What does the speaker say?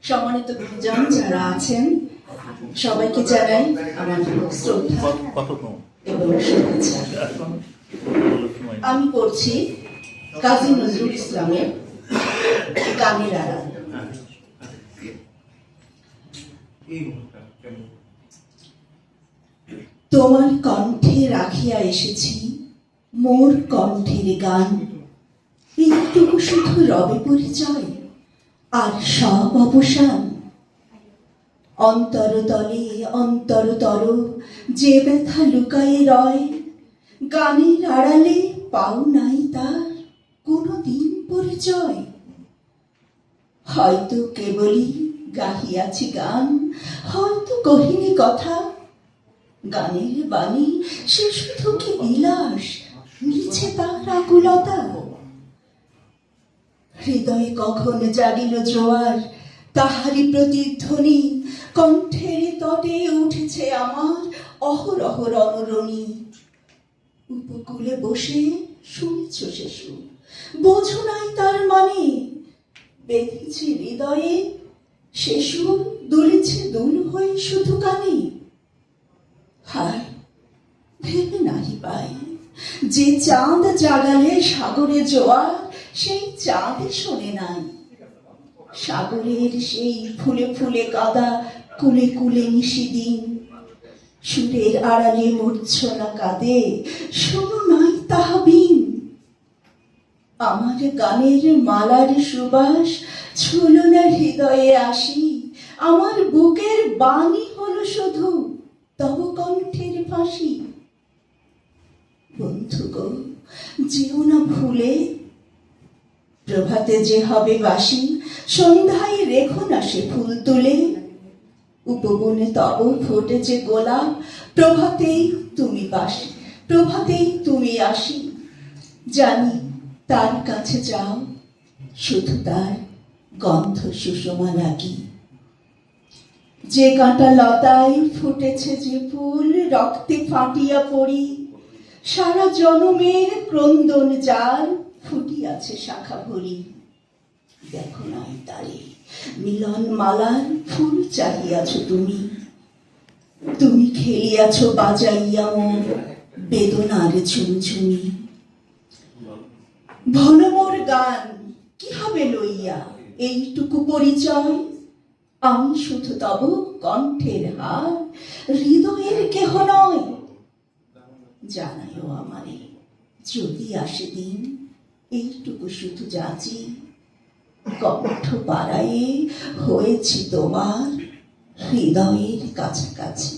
সম্মানিত গুরুজন যারা আছেন সবাইকে জানাই আমার শ্রদ্ধা এবং শুভেচ্ছা। আমি পড়ছি কাজী নজরুল ইসলামের গানের আড়াল। তোমার কণ্ঠে রাখিয়া এসেছি মোর কণ্ঠের গান, একটুকু শুধু রবে পরিচয় আর সব অবসান। অন্তরতলে অন্তরতর যে ব্যথা লুকায়ে রয়, গানের আড়ালে পাও নাই তার কোনো দিন পরিচয়। হয়তো কেবলই গাহিয়াছি গান, হয়তো কহিনি কথা, গানের বাণী সে শুধু কি বিলাস, মিছে তার আকুলতা। হৃদয়ে কখন জাগিল জোয়ার, তাহারি প্রতিধ্বনি কণ্ঠের তটে উঠেছে আমার অহরহ রণরণী। উপকূলে বসে শুনছ সে সুর, বোঝো নাই তার মানে, বেঁধেছে হৃদয়ে সে সুর, দুলেছে দুল হয়ে শুধু কানে। হায় ভেবে নাহি পাই, যে চাঁদ জাগালে সাগরে জোয়ার, সেই চাঁদ শোনে নাই। সাগরের সেই ফুলে ফুলে কাদা কুলে কুলে নিশিদিন, সুরের আড়ালে মূর্ছনা কাঁদে, শোনো নাই তাহা বিন। আমার গানের মালার সুবাস ছুলো না হৃদয়ে আসি, আমার বুকের বাণী হলো শুধু তব কণ্ঠের ফাঁসি। বন্ধুগো যেও না ভুলে, প্রভাতে যে হবে বাসি, সন্ধ্যায় রেখো না সে ফুল তুলে। উপবনে তব ফুটেছে গোলাপ, প্রভাতেই তুমি বাসি, প্রভাতেই তুমি আসি। জানি তার কাছে যাও, শুধু তার গন্ধ সুষমা লাগি। যে কাঁটা লতায় ফুটেছে যে ফুল, রক্তে ফাটিয়া পড়ি, সারা জনমের ক্রন্দন যার ফুটিয়াছে শাখা ভরি। দেখো নাই তারে মিলন মালার ফুল চাহিয়াছ তুমি, তুমি খেলিয়াছ বাজাইয়া মোর বেদনার ঝুমঝুমি। ভনমোর গান কি হবে লইয়া এইটুকু পরিচয়, আমি শুধু তব কণ্ঠের হার, হৃদয়ের কেহ নয়। জানাইও আমারে যদি আসে দিন, এইটুকু শুধু যাচি, কণ্ঠ পাড়ায়ে হয়েছি তোমার হৃদয়ের কাছাকাছি।